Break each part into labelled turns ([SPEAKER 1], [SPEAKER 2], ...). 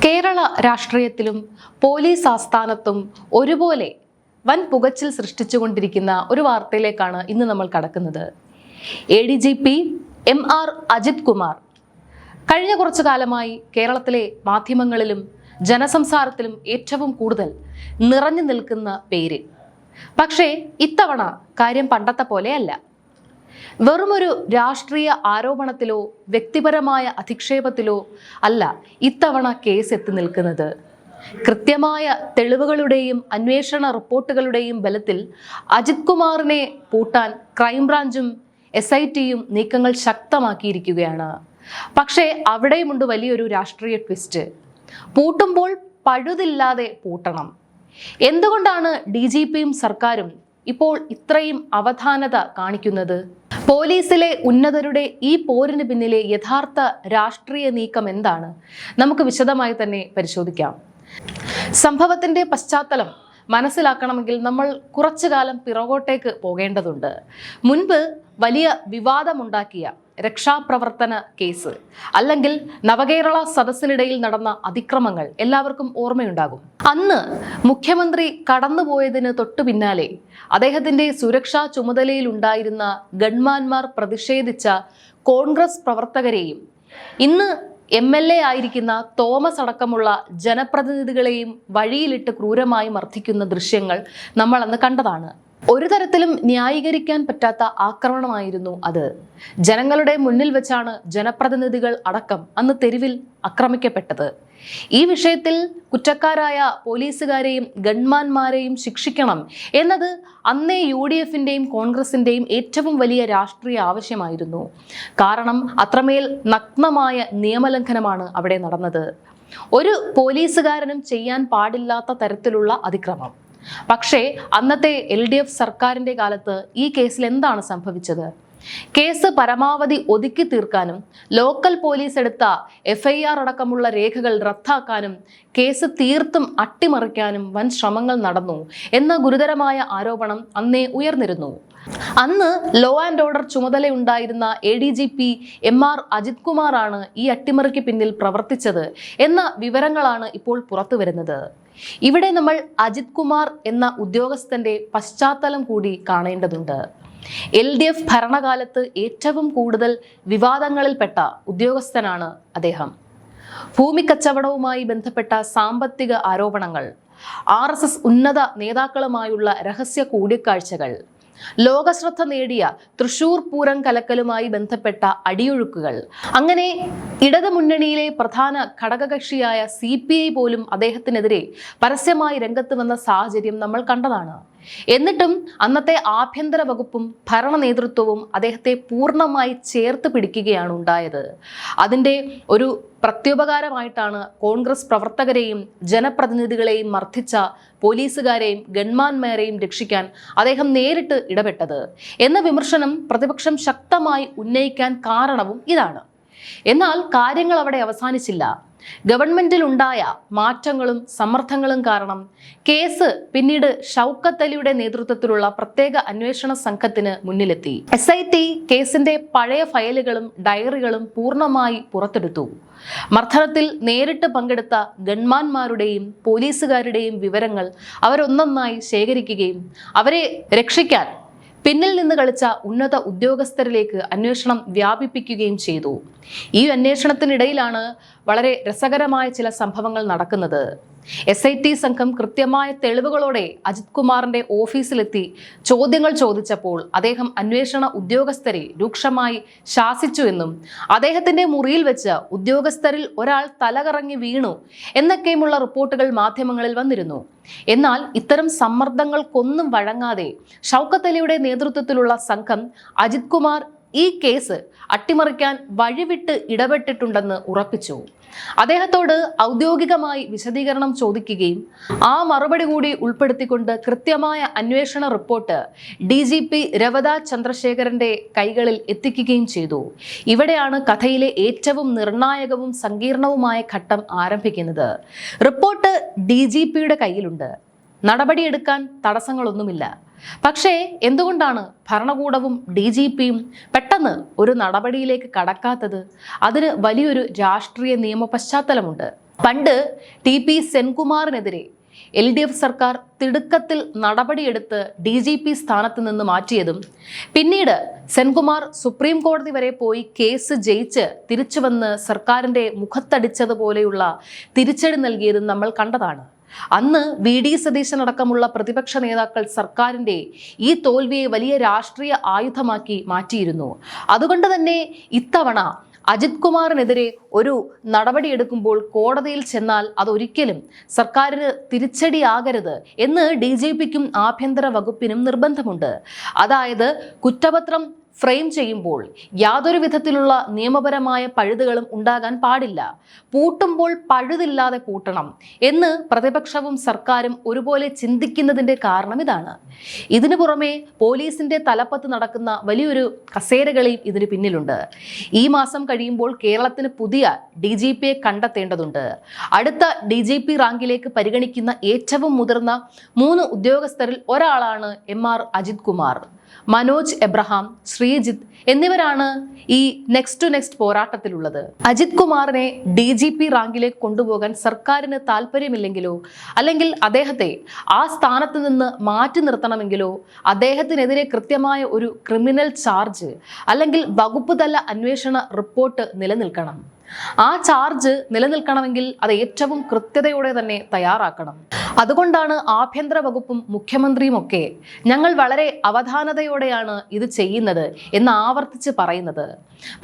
[SPEAKER 1] കേരള രാഷ്ട്രീയത്തിലും പോലീസ് ആസ്ഥാനത്തും ഒരുപോലെ വൻ പുകച്ചിൽ സൃഷ്ടിച്ചുകൊണ്ടിരിക്കുന്ന ഒരു വാർത്തയിലേക്കാണ് ഇന്ന് നമ്മൾ കടക്കുന്നത്. ADGP MR അജിത് കുമാർ കഴിഞ്ഞ കുറച്ചു കാലമായി കേരളത്തിലെ മാധ്യമങ്ങളിലും ജനസംസാരത്തിലും ഏറ്റവും കൂടുതൽ നിറഞ്ഞു നിൽക്കുന്ന പേര്. പക്ഷേ ഇത്തവണ കാര്യം പണ്ടത്തെ പോലെയല്ല. വെറുമൊരു രാഷ്ട്രീയ ആരോപണത്തിലോ വ്യക്തിപരമായ അധിക്ഷേപത്തിലോ അല്ല ഇത്തവണ കേസ് എത്തി നിൽക്കുന്നത്. കൃത്യമായ തെളിവുകളുടെയും അന്വേഷണ റിപ്പോർട്ടുകളുടെയും ബലത്തിൽ അജിത് കുമാറിനെ പൂട്ടാൻ ക്രൈംബ്രാഞ്ചും SITയും നീക്കങ്ങൾ ശക്തമാക്കിയിരിക്കുകയാണ്. പക്ഷേ അവിടെയുമുണ്ട് വലിയൊരു രാഷ്ട്രീയ ട്വിസ്റ്റ്. പൂട്ടുമ്പോൾ പഴുതില്ലാതെ പൂട്ടണം. എന്തുകൊണ്ടാണ് DGPയും സർക്കാരും ഇപ്പോൾ ഇത്രയും അവധാനത കാണിക്കുന്നത്? പോലീസിലെ ഉന്നതരുടെ ഈ പോരിന് പിന്നിലെ യഥാർത്ഥ രാഷ്ട്രീയ നീക്കം എന്താണ്? നമുക്ക് വിശദമായി തന്നെ പരിശോധിക്കാം. സംഭവത്തിന്റെ പശ്ചാത്തലം മനസ്സിലാക്കണമെങ്കിൽ നമ്മൾ കുറച്ചു കാലം പിറകോട്ടേക്ക് പോകേണ്ടതുണ്ട്. മുൻപ് വലിയ വിവാദമുണ്ടാക്കിയ രക്ഷാപ്രവർത്തന കേസ് അല്ലെങ്കിൽ നവകേരള സദസ്സിനിടയിൽ നടന്ന അതിക്രമങ്ങൾ എല്ലാവർക്കും ഓർമ്മയുണ്ടാകും. അന്ന് മുഖ്യമന്ത്രി കടന്നുപോയതിന് തൊട്ടു പിന്നാലെ അദ്ദേഹത്തിന്റെ സുരക്ഷാ ചുമതലയിൽ ഉണ്ടായിരുന്ന ഗൺമാന്മാർ പ്രതിഷേധിച്ച കോൺഗ്രസ് പ്രവർത്തകരെയും ഇന്ന് MLA ആയിരിക്കുന്ന തോമസ് അടക്കമുള്ള ജനപ്രതിനിധികളെയും വഴിയിലിട്ട് ക്രൂരമായി മർദ്ദിക്കുന്ന ദൃശ്യങ്ങൾ നമ്മൾ അന്ന് കണ്ടതാണ്. ഒരു തരത്തിലും ന്യായീകരിക്കാൻ പറ്റാത്ത ആക്രമണമായിരുന്നു അത്. ജനങ്ങളുടെ മുന്നിൽ വെച്ചാണ് ജനപ്രതിനിധികൾ അടക്കം അന്ന് തെരുവിൽ ആക്രമിക്കപ്പെട്ടത്. ഈ വിഷയത്തിൽ കുറ്റക്കാരായ പോലീസുകാരെയും ഗൺമാന്മാരെയും ശിക്ഷിക്കണം എന്നത് അന്നേ UDFന്റെയും കോൺഗ്രസിന്റെയും ഏറ്റവും വലിയ രാഷ്ട്രീയ ആവശ്യമായിരുന്നു. കാരണം അത്രമേൽ നഗ്നമായ നിയമലംഘനമാണ് അവിടെ നടന്നത്. ഒരു പോലീസുകാരനും ചെയ്യാൻ പാടില്ലാത്ത തരത്തിലുള്ള അതിക്രമം. പക്ഷേ അന്നത്തെ LDF സർക്കാരിന്റെ കാലത്ത് ഈ കേസിൽ എന്താണ് സംഭവിച്ചത്? കേസ് പരമാവധി ഒതുക്കി തീർക്കാനും ലോക്കൽ പോലീസ് എടുത്ത FIR അടക്കമുള്ള രേഖകൾ റദ്ദാക്കാനും കേസ് തീർത്തും അട്ടിമറിക്കാനും വൻ ശ്രമങ്ങൾ നടന്നു എന്ന ഗുരുതരമായ ആരോപണം അന്നേ ഉയർന്നിരുന്നു. അന്ന് ലോ ആൻഡ് ഓർഡർ ചുമതലയുണ്ടായിരുന്ന ADGP MR അജിത് കുമാറാണ് ഈ അട്ടിമറിക്ക് പിന്നിൽ പ്രവർത്തിച്ചത് എന്ന വിവരങ്ങളാണ് ഇപ്പോൾ പുറത്തു വരുന്നത്. ഇവിടെ നമ്മൾ അജിത് കുമാർ എന്ന ഉദ്യോഗസ്ഥന്റെ പശ്ചാത്തലം കൂടി കാണേണ്ടതുണ്ട്. LDF ഭരണകാലത്ത് ഏറ്റവും കൂടുതൽ വിവാദങ്ങളിൽപ്പെട്ട ഉദ്യോഗസ്ഥനാണ് അദ്ദേഹം. ഭൂമിക്കച്ചവടവുമായി ബന്ധപ്പെട്ട സാമ്പത്തിക ആരോപണങ്ങൾ, RSS ഉന്നത നേതാക്കളുമായുള്ള രഹസ്യ കൂടിക്കാഴ്ചകൾ, ലോകശ്രദ്ധ നേടിയ തൃശൂർ പൂരം കലക്കലുമായി ബന്ധപ്പെട്ട അടിയൊഴുക്കുകൾ, അങ്ങനെ ഇടതു മുന്നണിയിലെ പ്രധാന ഘടകകക്ഷിയായ CPI പോലും അദ്ദേഹത്തിനെതിരെ പരസ്യമായി രംഗത്ത് വന്ന സാഹചര്യം നമ്മൾ കണ്ടതാണ്. എന്നിട്ടും അന്നത്തെ ആഭ്യന്തര വകുപ്പും ഭരണ നേതൃത്വവും അദ്ദേഹത്തെ പൂർണ്ണമായി ചേർത്ത് പിടിക്കുകയാണ് ഉണ്ടായത്. അതിൻ്റെ ഒരു പ്രത്യുപകാരമായിട്ടാണ് കോൺഗ്രസ് പ്രവർത്തകരെയും ജനപ്രതിനിധികളെയും മർദ്ദിച്ച പോലീസുകാരെയും ഗൺമാന്മാരെയും രക്ഷിക്കാൻ അദ്ദേഹം നേരിട്ട് ഇടപെട്ടത് എന്ന വിമർശനം പ്രതിപക്ഷം ശക്തമായി ഉന്നയിക്കാൻ കാരണവും ഇതാണ്. എന്നാൽ കാര്യങ്ങൾ അവിടെ അവസാനിച്ചില്ല. ഗവൺമെന്റിൽ ഉണ്ടായ മാറ്റങ്ങളും സമ്മർദ്ദങ്ങളും കാരണം കേസ് പിന്നീട് ഷൗക്കത്ത് അലിയുടെ നേതൃത്വത്തിലുള്ള പ്രത്യേക അന്വേഷണ സംഘത്തിന് മുന്നിലെത്തി. SIT കേസിന്റെ പഴയ ഫയലുകളും ഡയറികളും പൂർണ്ണമായി പുറത്തെടുത്തു. മർദ്ദനത്തിൽ നേരിട്ട് പങ്കെടുത്ത ഗൺമാന്മാരുടെയും പോലീസുകാരുടെയും വിവരങ്ങൾ അവരൊന്നൊന്നായി ശേഖരിക്കുകയും അവരെ രക്ഷിക്കാൻ പിന്നിൽ നിന്ന് കളിച്ച ഉന്നത ഉദ്യോഗസ്ഥരിലേക്ക് അന്വേഷണം വ്യാപിപ്പിക്കുകയും ചെയ്തു. ഈ അന്വേഷണത്തിനിടയിലാണ് വളരെ രസകരമായ ചില സംഭവങ്ങൾ നടക്കുന്നത്. SIT സംഘം കൃത്യമായ തെളിവുകളോടെ അജിത് കുമാറിന്റെ ഓഫീസിലെത്തി ചോദ്യങ്ങൾ ചോദിച്ചപ്പോൾ അദ്ദേഹം അന്വേഷണ ഉദ്യോഗസ്ഥരെ രൂക്ഷമായി ശാസിച്ചുവെന്നും അദ്ദേഹത്തിന്റെ മുറിയിൽ വെച്ച് ഉദ്യോഗസ്ഥരിൽ ഒരാൾ തലകറങ്ങി വീണു എന്നൊക്കെയുമുള്ള റിപ്പോർട്ടുകൾ മാധ്യമങ്ങളിൽ വന്നിരുന്നു. എന്നാൽ ഇത്തരം സമ്മർദ്ദങ്ങൾക്കൊന്നും വഴങ്ങാതെ ഷൗക്കത്ത് അലിയുടെ നേതൃത്വത്തിലുള്ള സംഘം അജിത് കുമാർ ഈ കേസ് അട്ടിമറിക്കാൻ വഴിവിട്ട് ഇടപെട്ടിട്ടുണ്ടെന്ന് ഉറപ്പിച്ചു. അദ്ദേഹത്തോട് ഔദ്യോഗികമായി വിശദീകരണം ചോദിക്കുകയും ആ മറുപടി കൂടി ഉൾപ്പെടുത്തിക്കൊണ്ട് കൃത്യമായ അന്വേഷണ റിപ്പോർട്ട് DGP രവത ചന്ദ്രശേഖരന്റെ കൈകളിൽ എത്തിക്കുകയും ചെയ്തു. ഇവിടെയാണ് കഥയിലെ ഏറ്റവും നിർണായകവും സങ്കീർണവുമായ ഘട്ടം ആരംഭിക്കുന്നത്. റിപ്പോർട്ട് DGPയുടെ കയ്യിലുണ്ട്. നടപടിയെടുക്കാൻ തടസ്സങ്ങളൊന്നുമില്ല. പക്ഷേ എന്തുകൊണ്ടാണ് ഭരണകൂടവും DGPയും പെട്ടെന്ന് ഒരു നടപടിയിലേക്ക് കടക്കാത്തത്? അതിന് വലിയൊരു രാഷ്ട്രീയ നിയമ പശ്ചാത്തലമുണ്ട്. പണ്ട് TP സെൻകുമാറിനെതിരെ LDF സർക്കാർ തിടുക്കത്തിൽ നടപടിയെടുത്ത് DGP സ്ഥാനത്ത് നിന്ന് മാറ്റിയതും പിന്നീട് സെൻകുമാർ സുപ്രീം കോടതി വരെ പോയി കേസ് ജയിച്ച് തിരിച്ചു വന്ന് സർക്കാരിന്റെ മുഖത്തടിച്ചതുപോലെയുള്ള തിരിച്ചടി നൽകിയതും നമ്മൾ കണ്ടതാണ്. അന്ന് VD സതീശൻ അടക്കമുള്ള പ്രതിപക്ഷ നേതാക്കൾ സർക്കാരിന്റെ ഈ തോൽവിയെ വലിയ രാഷ്ട്രീയ ആയുധമാക്കി മാറ്റിയിരുന്നു. അതുകൊണ്ട് തന്നെ ഇത്തവണ അജിത് കുമാറിനെതിരെ ഒരു നടപടിയെടുക്കുമ്പോൾ കോടതിയിൽ ചെന്നാൽ അതൊരിക്കലും സർക്കാരിന് തിരിച്ചടിയാകരുത് എന്ന് DGPക്കും ആഭ്യന്തര വകുപ്പിനും നിർബന്ധമുണ്ട്. അതായത് കുറ്റപത്രം ഫ്രെയിം ചെയ്യുമ്പോൾ യാതൊരു വിധത്തിലുള്ള നിയമപരമായ പഴുതുകളും ഉണ്ടാകാൻ പാടില്ല. പൂട്ടുമ്പോൾ പഴുതില്ലാതെ പൂട്ടണം എന്ന് പ്രതിപക്ഷവും സർക്കാരും ഒരുപോലെ ചിന്തിക്കുന്നതിന്റെ കാരണം ഇതാണ്. ഇതിനു പുറമെ പോലീസിന്റെ തലപ്പത്ത് നടക്കുന്ന വലിയൊരു കസേരകളിയും ഇതിന് പിന്നിലുണ്ട്. ഈ മാസം കഴിയുമ്പോൾ കേരളത്തിന് പുതിയ DGPയെ കണ്ടെത്തേണ്ടതുണ്ട്. അടുത്ത DGP റാങ്കിലേക്ക് പരിഗണിക്കുന്ന ഏറ്റവും മുതിർന്ന 3 ഉദ്യോഗസ്ഥരിൽ ഒരാളാണ് MR അജിത് കുമാർ. മനോജ് എബ്രഹാം, ശ്രീജിത്ത് എന്നിവരാണ് ഈ നെക്സ്റ്റ് ടു നെക്സ്റ്റ് പോരാട്ടത്തിലുള്ളത്. അജിത് കുമാറിനെ DGP റാങ്കിലേക്ക് കൊണ്ടുപോകാൻ സർക്കാരിന് താല്പര്യമില്ലെങ്കിലോ അല്ലെങ്കിൽ അദ്ദേഹത്തെ ആ സ്ഥാനത്ത് നിന്ന് മാറ്റി നിർത്തണമെങ്കിലോ അദ്ദേഹത്തിനെതിരെ കൃത്യമായ ഒരു ക്രിമിനൽ ചാർജ് അല്ലെങ്കിൽ വകുപ്പ് തല അന്വേഷണ റിപ്പോർട്ട് നിലനിൽക്കണം. ആ ചാർജ് നിലനിൽക്കണമെങ്കിൽ അത് ഏറ്റവും കൃത്യതയോടെ തന്നെ തയ്യാറാക്കണം. അതുകൊണ്ടാണ് ആഭ്യന്തര വകുപ്പും മുഖ്യമന്ത്രിയും ഒക്കെ ഞങ്ങൾ വളരെ അവധാനതയോടെയാണ് ഇത് ചെയ്യുന്നത് എന്ന് ആവർത്തിച്ച് പറയുന്നത്.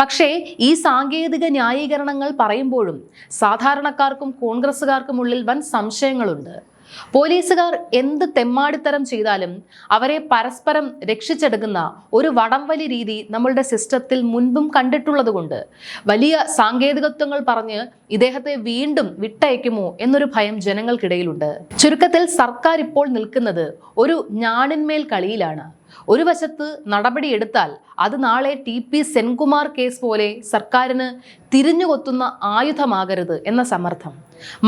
[SPEAKER 1] പക്ഷേ ഈ സാങ്കേതിക ന്യായീകരണങ്ങൾ പറയുമ്പോഴും സാധാരണക്കാർക്കും കോൺഗ്രസുകാർക്കും ഉള്ളിൽ വൻ സംശയങ്ങളുണ്ട്. പോലീസുകാർ എന്ത് തെമ്മാടിത്തരം ചെയ്താലും അവരെ പരസ്പരം രക്ഷിച്ചെടുക്കുന്ന ഒരു വടംവലി രീതി നമ്മളുടെ സിസ്റ്റത്തിൽ മുൻപും കണ്ടിട്ടുള്ളത് കൊണ്ട് വലിയ സാങ്കേതികത്വങ്ങൾ പറഞ്ഞ് ഇദ്ദേഹത്തെ വീണ്ടും വിട്ടയക്കുമോ എന്നൊരു ഭയം ജനങ്ങൾക്കിടയിലുണ്ട്. ചുരുക്കത്തിൽ സർക്കാർ ഇപ്പോൾ നിൽക്കുന്നത് ഒരു ഞാണിന്മേൽ കളിയിലാണ്. ഒരു വശത്ത് നടപടിയെടുത്താൽ അത് നാളെ TP സെൻകുമാർ കേസ് പോലെ സർക്കാരിന് തിരിഞ്ഞുകൊത്തുന്ന ആയുധമാകരുത് എന്ന സമ്മർദ്ദം.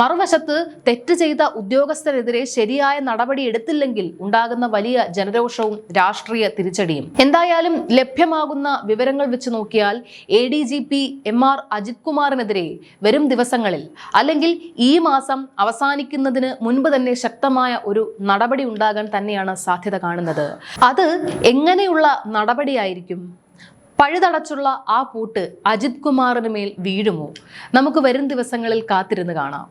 [SPEAKER 1] മറുവശത്ത് തെറ്റ് ചെയ്ത ഉദ്യോഗസ്ഥരെതിരെ ശരിയായ നടപടി എടുത്തില്ലെങ്കിൽ ഉണ്ടാകുന്ന വലിയ ജനരോഷവും രാഷ്ട്രീയ തിരിച്ചടിയും. എന്തായാലും ലഭ്യമാകുന്ന വിവരങ്ങൾ വെച്ച് നോക്കിയാൽ ADGP MR അജിത് കുമാറിനെതിരെ വരും ദിവസങ്ങളിൽ അല്ലെങ്കിൽ ഈ മാസം അവസാനിക്കുന്നതിന് മുൻപ് തന്നെ ശക്തമായ ഒരു നടപടി ഉണ്ടാകാൻ തന്നെയാണ് സാധ്യത കാണുന്നത്. അത് എങ്ങനെയുള്ള നടപടിയായിരിക്കും? പഴുതടച്ചുള്ള ആ പൂട്ട് അജിത് കുമാറിന് മേൽ വീഴുമോ? നമുക്ക് വരും ദിവസങ്ങളിൽ കാത്തിരുന്ന് കാണാം.